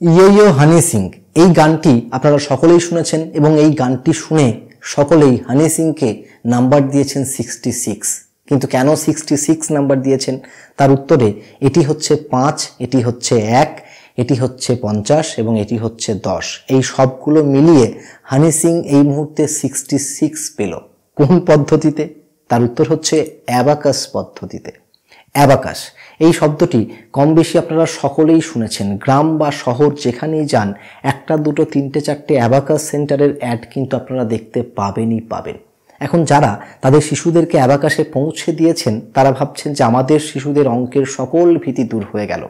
ইয়ো ইয়ো হানি সিং এই গানটি আপনারা সকলেই শুনেছেন এবং এই গানটি শুনে সকলেই হানি সিংকে নাম্বার দিয়েছেন 66। কিন্তু কেন 66 নাম্বার দিয়েছেন তার উত্তরে এটি হচ্ছে 5, এটি হচ্ছে 1, এটি হচ্ছে 50 এবং এটি হচ্ছে 10। এই সবগুলো মিলিয়ে হানি সিং এই মুহূর্তে 66 পেল। কোন পদ্ধতিতে? তার উত্তর হচ্ছে অ্যাবাকাস পদ্ধতিতে। অ্যাবাকাস এই শব্দটি কম বেশি আপনারা সকলেই শুনেছেন। গ্রাম বা শহর যেখানেই যান একটা দুটো তিনটে চারটে অ্যাবাকাস সেন্টারের অ্যাড কিন্তু আপনারা দেখতে পাবেনই পাবেন। এখন যারা তাদের শিশুদেরকে অ্যাবাকাসে পৌঁছে দিয়েছেন তারা ভাবছেন যে আমাদের শিশুদের অঙ্কের সকল ভীতি দূর হয়ে গেল,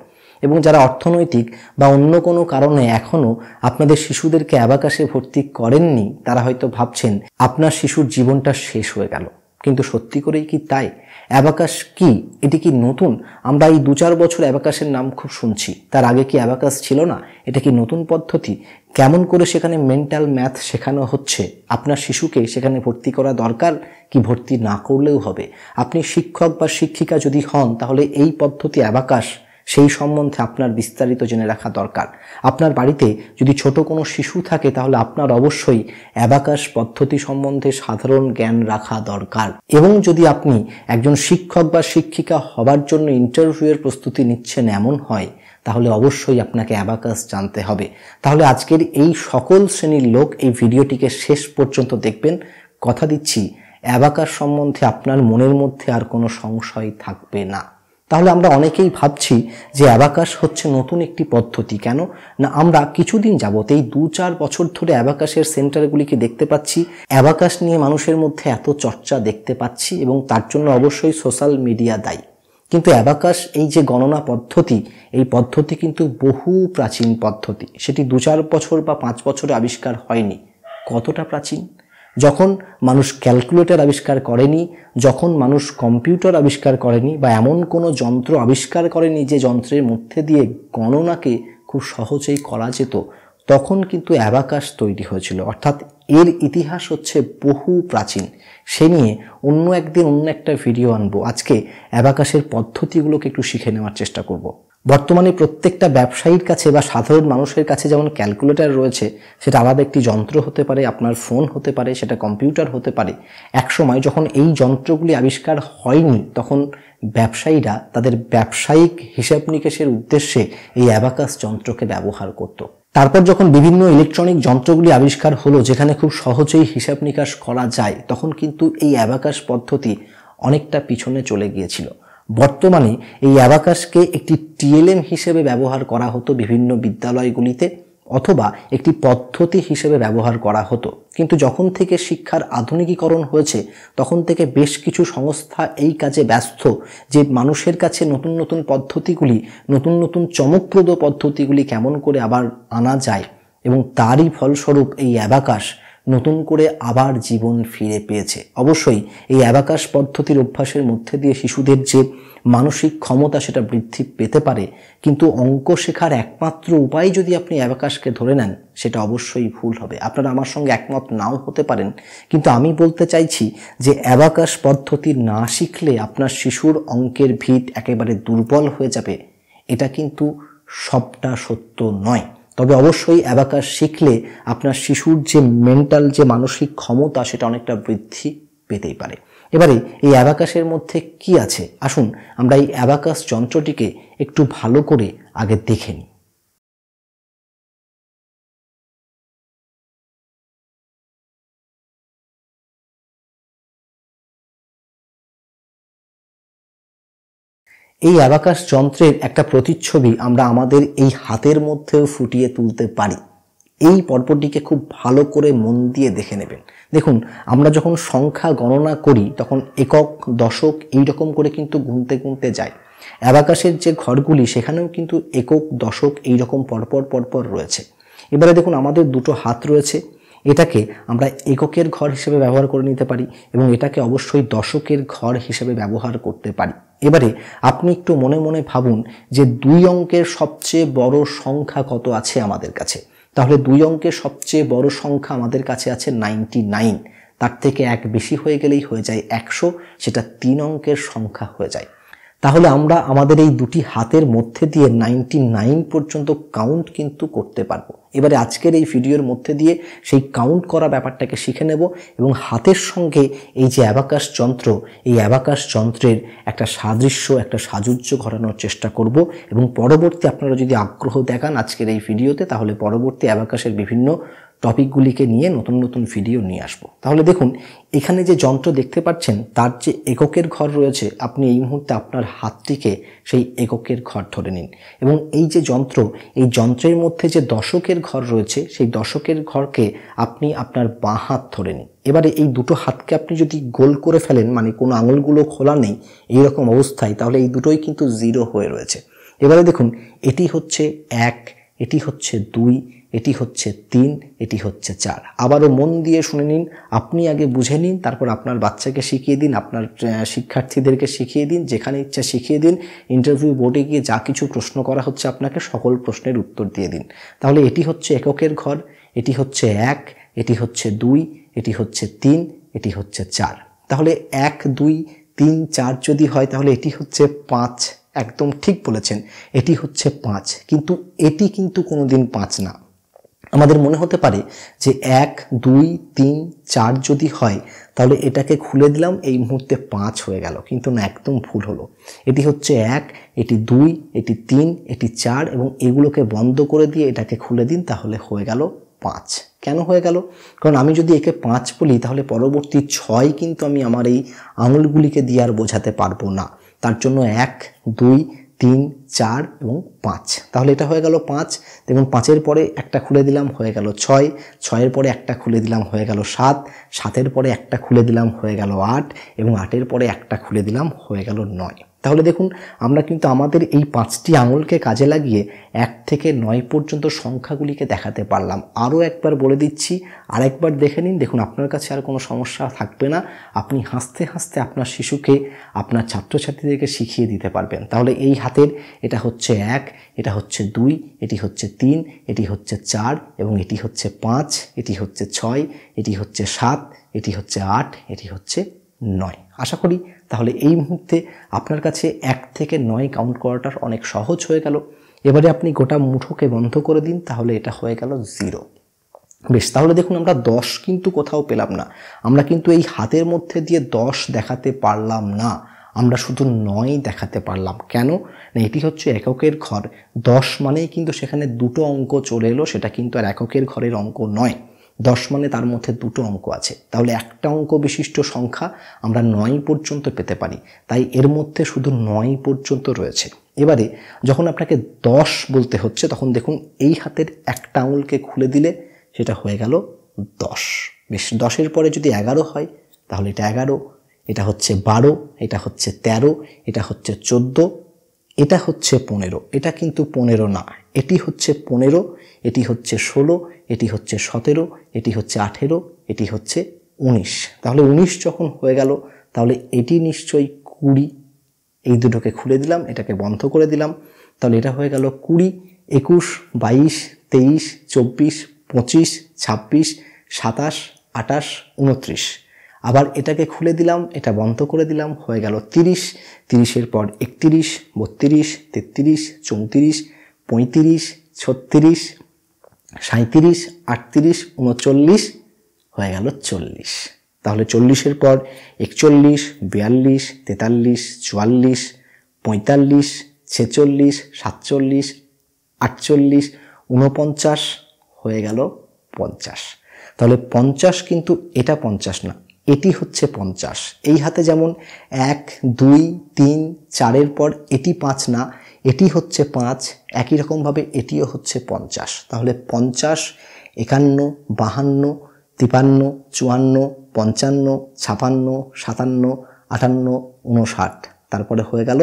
এবং যারা অর্থনৈতিক বা অন্য কোনো কারণে এখনও আপনাদের শিশুদেরকে অ্যাবাকাসে ভর্তি করেননি তারা হয়তো ভাবছেন আপনার শিশুর জীবনটা শেষ হয়ে গেল। কিন্তু সত্যি করেই কি তাই? অ্যাবাকাস কি? এটি কি নতুন? আমরা এই 2-4 বছর অ্যাবাকাসের নাম খুব শুনছি, তার আগে কি অ্যাবাকাস ছিল না? এটা কি নতুন পদ্ধতি? কেমন করে সেখানে মেন্টাল ম্যাথ শেখানো হচ্ছে? আপনার শিশুকে সেখানে ভর্তি করা দরকার কি ভর্তি না করলেও হবে? আপনি শিক্ষক বা শিক্ষিকা যদি হন তাহলে এই পদ্ধতি অ্যাবাকাস সেই সম্বন্ধে আপনার বিস্তারিত জেনে রাখা দরকার। আপনার বাড়িতে যদি ছোট কোনো শিশু থাকে তাহলে আপনার অবশ্যই অ্যাবাকাস পদ্ধতি সম্বন্ধে সাধারণ জ্ঞান রাখা দরকার। এবং যদি আপনি একজন শিক্ষক বা শিক্ষিকা হবার জন্য ইন্টারভিউয়ের প্রস্তুতি নিচ্ছেন এমন হয় তাহলে অবশ্যই আপনাকে অ্যাবাকাস জানতে হবে। তাহলে আজকের এই সকল শ্রেণীর লোক এই ভিডিওটিকে শেষ পর্যন্ত দেখবেন। কথা দিচ্ছি অ্যাবাকাস সম্বন্ধে আপনার মনের মধ্যে আর কোনো সংশয় থাকবে না। তাহলে আমরা অনেকেই ভাবছি যে অ্যাবাকাস হচ্ছে নতুন একটি পদ্ধতি। কেন না, আমরা কিছুদিন যাবত এই 2-4 বছর ধরে অ্যাবাকাসের সেন্টারগুলিকে দেখতে পাচ্ছি, অ্যাবাকাস নিয়ে মানুষের মধ্যে এত চর্চা দেখতে পাচ্ছি, এবং তার জন্য অবশ্যই সোশ্যাল মিডিয়া দায়ী। কিন্তু অ্যাবাকাস এই যে গণনা পদ্ধতি, এই পদ্ধতি কিন্তু বহু প্রাচীন পদ্ধতি। সেটি 2-4 বছর বা 5 বছরে আবিষ্কার হয়নি। কতটা প্রাচীন? যখন মানুষ ক্যালকুলেটর আবিষ্কার করেনি, যখন মানুষ কম্পিউটার আবিষ্কার করেনি, বা এমন কোনো যন্ত্র আবিষ্কার করেনি যে যন্ত্রের মধ্যে দিয়ে গণনাকে খুব সহজেই করা যেত, তখন কিন্তু অ্যাবাকাস তৈরি হয়েছিল। অর্থাৎ এর ইতিহাস হচ্ছে বহু প্রাচীন। সে নিয়ে অন্য একদিন অন্য একটা ভিডিও আনবো। আজকে অ্যাবাকাসের পদ্ধতিগুলোকে একটু শিখে নেওয়ার চেষ্টা করব। বর্তমানে প্রত্যেকটা ব্যবসায়ীর কাছে বা সাধারণ মানুষের কাছে যেমন ক্যালকুলেটর রয়েছে, সেটা আলাদা একটি যন্ত্র হতে পারে, আপনার ফোন হতে পারে, সেটা কম্পিউটার হতে পারে। একসময় যখন এই যন্ত্রগুলি আবিষ্কার হয়নি তখন ব্যবসায়ীরা তাদের ব্যবসায়িক হিসাব নিকেশের উদ্দেশ্যে এই অ্যাবাকাস যন্ত্রকে ব্যবহার করত। তারপর যখন বিভিন্ন ইলেকট্রনিক যন্ত্রগুলি আবিষ্কার হলো যেখানে খুব সহজেই হিসাব নিকাশ করা যায়, তখন কিন্তু এই অ্যাবাকাস পদ্ধতি অনেকটা পিছনে চলে গিয়েছিল। বর্তমানে এই অ্যাবাকাসকে একটি টিএলএম হিসেবে ব্যবহার করা হতো বিভিন্ন বিদ্যালয়গুলিতে, অথবা একটি পদ্ধতি হিসেবে ব্যবহার করা হতো। কিন্তু যখন থেকে শিক্ষার আধুনিকীকরণ হয়েছে তখন থেকে বেশ কিছু সংস্থা এই কাজে ব্যস্ত যে মানুষের কাছে নতুন নতুন পদ্ধতিগুলি, নতুন নতুন চমকপ্রদ পদ্ধতিগুলি কেমন করে আবার আনা যায়, এবং তারই ফলস্বরূপ এই অ্যাবাকাস নতুন করে আবার জীবন ফিরে পেয়েছে। অবশ্যই এই অ্যাবাকাস পদ্ধতির অভ্যাসের মধ্যে দিয়ে শিশুদের যে মানসিক ক্ষমতা সেটা বৃদ্ধি পেতে পারে, কিন্তু অঙ্ক শেখার একমাত্র উপায় যদি আপনি অ্যাবাকাসকে ধরে নেন সেটা অবশ্যই ভুল হবে। আপনারা আমার সঙ্গে একমত নাও হতে পারেন, কিন্তু আমি বলতে চাইছি যে অ্যাবাকাস পদ্ধতি না শিখলে আপনার শিশুর অঙ্কের ভিত একেবারে দুর্বল হয়ে যাবে, এটা কিন্তু সবটা সত্য নয়। তবে অবশ্যই অ্যাবাকাস শিখলে আপনার শিশুর যে মেন্টাল যে মানসিক ক্ষমতা সেটা অনেকটা বৃদ্ধি পেতেই পারে। এবারে এই অ্যাবাকাসের মধ্যে কি আছে আসুন আমরা এই অ্যাবাকাস যন্ত্রটিকে একটু ভালো করে আগে দেখে নিই। এই অ্যাবাকাস যন্ত্রের একটা প্রতিচ্ছবি আমরা আমাদের এই হাতের মধ্যেও ফুটিয়ে তুলতে পারি। এই পর্বটিকে খুব ভালো করে মন দিয়ে দেখে নেবেন। দেখুন, আমরা যখন সংখ্যা গণনা করি তখন একক, দশক এইরকম করে কিন্তু গুনতে গুনতে যাই। অ্যাবাকাসের যে ঘরগুলি সেখানেও কিন্তু একক, দশক এইরকম পরপর পরপর রয়েছে। এবারে দেখুন, আমাদের দুটো হাত রয়েছে, এটাকে আমরা এককের ঘর হিসেবে ব্যবহার করে নিতে পারি এবং এটাকে অবশ্যই দশকের ঘর হিসেবে ব্যবহার করতে পারি। এবারে আপনি একটু মনে মনে ভাবুন যে 2 অঙ্কের সবচেয়ে বড় সংখ্যা কত আছে আমাদের কাছে। তাহলে 2 অঙ্কের সবচেয়ে বড় সংখ্যা আমাদের কাছে আছে 99। তার থেকে এক বেশি হয়ে গেলেই হয়ে যায় 100, সেটা 3 অঙ্কের সংখ্যা হয়ে যায়। তাহলে আমরা আমাদের এই দুটি হাতের মধ্যে দিয়ে 99 পর্যন্ত কাউন্ট কিন্তু করতে পারবো। এবারে আজকের এই ভিডিওর মধ্যে দিয়ে সেই কাউন্ট করা ব্যাপারটাকে শিখে নেব এবং হাতের সঙ্গে এই যে অ্যাবাকাস যন্ত্র, এই অ্যাবাকাস যন্ত্রের একটা সাদৃশ্য, একটা সাযুজ্য ঘটানোর চেষ্টা করব এবং পরবর্তী আপনারা যদি আগ্রহ দেখান আজকের এই ভিডিওতে, তাহলে পরবর্তী অ্যাবাকাসের বিভিন্ন টপিকগুলিকে নিয়ে নতুন নতুন ভিডিও নিয়ে আসবো। তাহলে দেখুন, এখানে যে যন্ত্র দেখতে পাচ্ছেন তার যে এককের ঘর রয়েছে, আপনি এই মুহূর্তে আপনার হাতটিকে সেই এককের ঘর ধরে নিন এবং এই যে যন্ত্র, এই যন্ত্রের মধ্যে যে দশকের ঘর রয়েছে, সেই দশকের ঘরকে আপনি আপনার বাঁ হাত ধরে নিন। এবারে এই দুটো হাতকে আপনি যদি গোল করে ফেলেন, মানে কোনো আঙুলগুলো খোলা নেই এইরকম অবস্থায়, তাহলে এই দুটোই কিন্তু 0 হয়ে রয়েছে। এবারে দেখুন, এটি হচ্ছে 1, এটি হচ্ছে 2, এটি হচ্ছে 3, এটি হচ্ছে 4। আবারও মন দিয়ে শুনে নিন, আপনি আগে বুঝে নিন, তারপর আপনার বাচ্চাকে শিখিয়ে দিন, আপনার শিক্ষার্থীদেরকে শিখিয়ে দিন, যেখানে ইচ্ছা শিখিয়ে দিন। ইন্টারভিউ বোর্ডে গিয়ে যা কিছু প্রশ্ন করা হচ্ছে আপনাকে সকল প্রশ্নের উত্তর দিয়ে দিন। তাহলে এটি হচ্ছে এককের ঘর, এটি হচ্ছে 1, এটি হচ্ছে 2, এটি হচ্ছে 3, এটি হচ্ছে 4। তাহলে 1, 2, 3, 4 যদি হয় তাহলে এটি হচ্ছে 5। একদম ঠিক বলেছেন, এটি হচ্ছে 5, কিন্তু এটি কিন্তু কোনোদিন 5 না। আমাদের মনে হতে পারে যে 1, 2, 3, 4 যদি হয় তাহলে এটাকে খুলে দিলাম, এই মুহূর্তে 5 হয়ে গেল, কিন্তু না, একদম ভুল হলো। এটি হচ্ছে 1, এটি 2, এটি 3, এটি 4 এবং এগুলোকে বন্ধ করে দিয়ে এটাকে খুলে দিন, তাহলে হয়ে গেল 5। কেন হয়ে গেল? কারণ আমি যদি একে 5 বলি তাহলে পরবর্তী 6 কিন্তু আমি আমার এই আঙুলগুলিকে দিয়ে আর বোঝাতে পারবো না। তার জন্য 1, 2, 3, 4 এবং 5। তাহলে এটা হয়ে গেল 5। দেখুন, 5-এর পরে একটা খুলে দিলাম, হয়ে গেল 6, 6-এর পরে একটা খুলে দিলাম, হয়ে গেল 7, 7-এর পরে একটা খুলে দিলাম, হয়ে গেল 8 এবং 8-এর পরে একটা খুলে দিলাম, হয়ে গেল 9। তাহলে দেখুন, আমরা কিন্তু আমাদের এই 5টি আঙুলকে কাজে লাগিয়ে 1 থেকে 9 পর্যন্ত সংখ্যাগুলিকে দেখাতে পারলাম। আরও একবার বলে দিচ্ছি, আরেকবার দেখে নিন। দেখুন, আপনার কাছে আর কোনো সমস্যা থাকবে না, আপনি হাসতে হাসতে আপনার শিশুকে, আপনার ছাত্রছাত্রীদেরকে শিখিয়ে দিতে পারবেন। তাহলে এই হাতের এটা হচ্ছে 1, এটা হচ্ছে 2, এটি হচ্ছে 3, এটি হচ্ছে 4 এবং এটি হচ্ছে 5, এটি হচ্ছে 6, এটি হচ্ছে 7, এটি হচ্ছে 8, এটি হচ্ছে 9। আশা করি তাহলে এই মুহূর্তে আপনার কাছে 1 থেকে 9 কাউন্ট করাটা অনেক সহজ হয়ে গেল। এবারে আপনি গোটা মুঠোকে বন্ধ করে দিন, তাহলে এটা হয়ে গেল 0। বেশ, তাহলে দেখুন, আমরা 10 কিন্তু কোথাও পেলাম না, আমরা কিন্তু এই হাতের মধ্যে দিয়ে 10 দেখাতে পারলাম না, আমরা শুধু 9 দেখাতে পারলাম। কেন না, এটি হচ্ছে এককের ঘর। 10 মানেই কিন্তু সেখানে দুটো অঙ্ক চলে এলো, সেটা কিন্তু আর এককের ঘরের অঙ্ক নয়। 10 মানে তার মধ্যে দুটো অঙ্ক আছে, তাহলে একটা অঙ্ক বিশিষ্ট সংখ্যা আমরা 9 পর্যন্ত পেতে পারি, তাই এর মধ্যে শুধু 9 পর্যন্ত রয়েছে। এবারে যখন আপনাকে 10 বলতে হচ্ছে, তখন দেখুন এই হাতের একটা আঙুলকে খুলে দিলে সেটা হয়ে গেল 10। বেশ, 10-এর পরে যদি 11 হয় তাহলে এটা 11, এটা হচ্ছে 12, এটা হচ্ছে 13, এটা হচ্ছে 14, এটা হচ্ছে 15। এটা কিন্তু 15 না, এটি হচ্ছে 15, এটি হচ্ছে 16, এটি হচ্ছে 17, এটি হচ্ছে 18, এটি হচ্ছে 19। তাহলে 19 যখন হয়ে গেল তাহলে এটি নিশ্চয়ই 20। এই দুটোকে খুলে দিলাম, এটাকে বন্ধ করে দিলাম, তাহলে এটা হয়ে গেল 20, 21, 22, 23, 24, 25, 26, 27, 28, 29। আবার এটাকে খুলে দিলাম, এটা বন্ধ করে দিলাম, হয়ে গেল 30, 30-এর পর 31, 32, 33, 34, 35, 36, 37, 38, 39, হয়ে গেল 40। তাহলে 40-এর পর 41, 42, 43, 44, 45, 46, 47, 48, 49, হয়ে গেল 50। তাহলে 50, কিন্তু এটা 50 না, এটি হচ্ছে 50। এই হাতে যেমন 1, 2, 3, 4-এর পর এটি 5 না, এটি হচ্ছে 5, একই রকমভাবে এটিও হচ্ছে 50। তাহলে 50, 51, 52, 53, 54, 55, 56, 57, 58, 59, তারপরে হয়ে গেল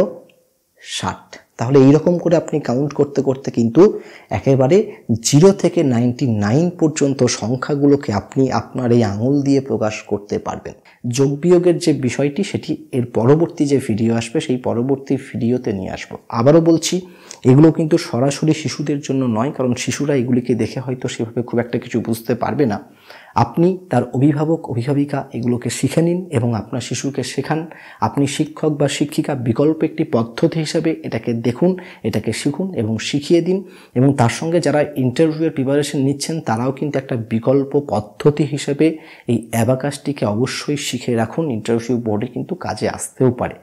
60। তাহলে এইরকম করে আপনি কাউন্ট করতে করতে কিন্তু একেবারে 0 থেকে 99 পর্যন্ত সংখ্যাগুলোকে আপনি আপনার এই আঙুল দিয়ে প্রকাশ করতে পারবেন। যোগ বিয়োগের যে বিষয়টি, সেটি এর পরবর্তী যে ভিডিও আসবে সেই পরবর্তী ভিডিওতে নিয়ে আসবো। আবারও বলছি, এগুলো কিন্তু সরাসরি শিশুদের জন্য নয়, কারণ শিশুরা এগুলিকে দেখে হয়তো সেভাবে খুব একটা কিছু বুঝতে পারবে না। আপনি তার অভিভাবক অভিভাবিকা এগুলোকে শিখে নিন এবং আপনার শিশুকে শেখান। আপনি শিক্ষক বা শিক্ষিকা বিকল্প একটি পদ্ধতি হিসেবে এটাকে দেখুন, এটাকে শিখুন এবং শিখিয়ে দিন। এবং তার সঙ্গে যারা ইন্টারভিউয়ের প্রিপারেশন নিচ্ছেন তারাও কিন্তু একটা বিকল্প পদ্ধতি হিসেবে এই অ্যাবাকাসটিকে অবশ্যই শিখে রাখুন। ইন্টারভিউ বোর্ডে কিন্তু কাজে আসতেও পারে।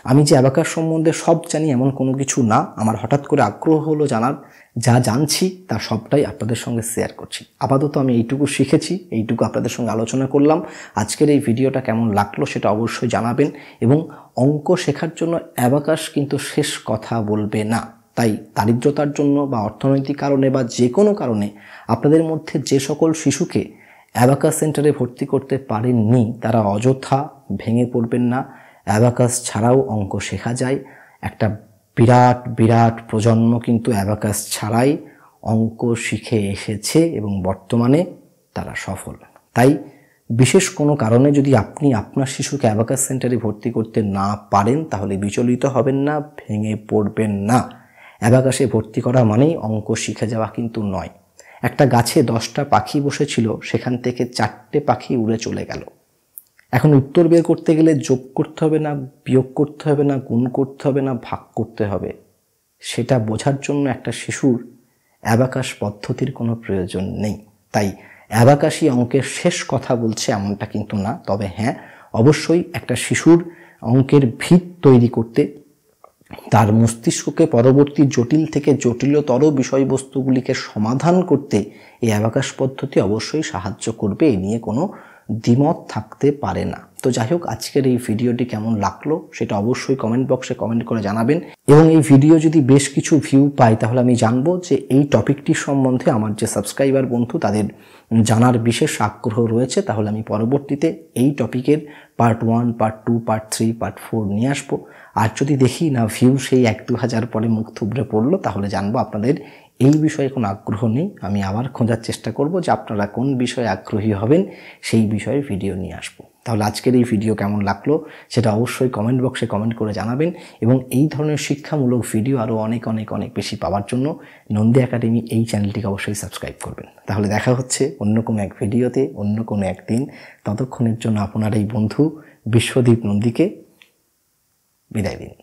আমি যে অ্যাবাকাস সম্বন্ধে সব জানি এমন কোনো কিছু না, আমার হঠাৎ করে আগ্রহ হলো জানার। যা জানছি তার সবটাই আপনাদের সঙ্গে শেয়ার করছি। আপাতত আমি এইটুকু শিখেছি, এইটুকু আপনাদের সঙ্গে আলোচনা করলাম। আজকের এই ভিডিওটা কেমন লাগলো সেটা অবশ্যই জানাবেন। এবং অঙ্ক শেখার জন্য অ্যাবাকাস কিন্তু শেষ কথা বলবে না। তাই দারিদ্রতার জন্য বা অর্থনৈতিক কারণে বা যে কোনো কারণে আপনাদের মধ্যে যে সকল শিশুকে অ্যাবাকাস সেন্টারে ভর্তি করতে পারেননি তারা অযথা ভেঙে পড়বেন না। অ্যাবাকাস ছাড়াও অঙ্ক শেখা যায়। একটা বিরাট বিরাট প্রজন্ম কিন্তু অ্যাবাকাস ছাড়াই অঙ্ক শিখে এসেছে এবং বর্তমানে তারা সফল। তাই বিশেষ কোনো কারণে যদি আপনি আপনার শিশুকে অ্যাবাকাস সেন্টারে ভর্তি করতে না পারেন তাহলে বিচলিত হবেন না, ভেঙে পড়বেন না। অ্যাবাকাসে ভর্তি করা মানেই অঙ্ক শিখে যাওয়া কিন্তু নয়। একটা গাছে 10টা পাখি বসেছিল, সেখান থেকে 4টে পাখি উড়ে চলে গেল। এখন উত্তর বের করতে গেলে যোগ করতে হবে না, বিয়োগ করতে হবে না, গুণ করতে হবে না, ভাগ করতে হবে। সেটা বোঝার জন্য একটা শিশুর অ্যাবাকাস পদ্ধতির কোনো প্রয়োজন নেই। তাই অ্যাবাকাসই অঙ্কের শেষ কথা বলছে এমনটা কিন্তু না। তবে হ্যাঁ, অবশ্যই একটা শিশুর অঙ্কের ভিত তৈরি করতে, তার মস্তিষ্ককে পরবর্তী জটিল থেকে জটিলতর বিষয়বস্তুগুলিকে সমাধান করতে এই অ্যাবাকাস পদ্ধতি অবশ্যই সাহায্য করবে। এই নিয়ে কোনো দ্বিমত থাকতে পারে না। তো যাই হোক, আজকের এই ভিডিওটি কেমন লাগলো সেটা অবশ্যই কমেন্ট বক্সে কমেন্ট করে জানাবেন। এবং এই ভিডিও যদি বেশ কিছু ভিউ পায় তাহলে আমি জানবো যে এই টপিকটি সম্বন্ধে আমার যে সাবস্ক্রাইবার বন্ধু তাদের জানার বিশেষ আগ্রহ রয়েছে। তাহলে আমি পরবর্তীতে এই টপিকের পার্ট 1, পার্ট 2, পার্ট 3, পার্ট 4 নিয়ে আসবো। আর যদি দেখি না ভিউ সেই 1-2 হাজার পরে মুখ থুবড়ে পড়লো তাহলে জানবো আপনাদের এই বিষয়ে কোনো আগ্রহ নেই। আমি আবার খোঁজার চেষ্টা করব যে আপনারা কোন বিষয়ে আগ্রহী হবেন, সেই বিষয়ে ভিডিও নিয়ে আসবো। তাহলে আজকের এই ভিডিও কেমন লাগলো সেটা অবশ্যই কমেন্ট বক্সে কমেন্ট করে জানাবেন। এবং এই ধরনের শিক্ষামূলক ভিডিও আরও অনেক অনেক অনেক বেশি পাওয়ার জন্য নন্দী একাডেমি এই চ্যানেলটিকে অবশ্যই সাবস্ক্রাইব করবেন। তাহলে দেখা হচ্ছে অন্য কোনো এক ভিডিওতে, অন্য কোনো একদিন। ততক্ষণের জন্য আপনার এই বন্ধু বিশ্বদীপ নন্দীকে বিদায় দিন।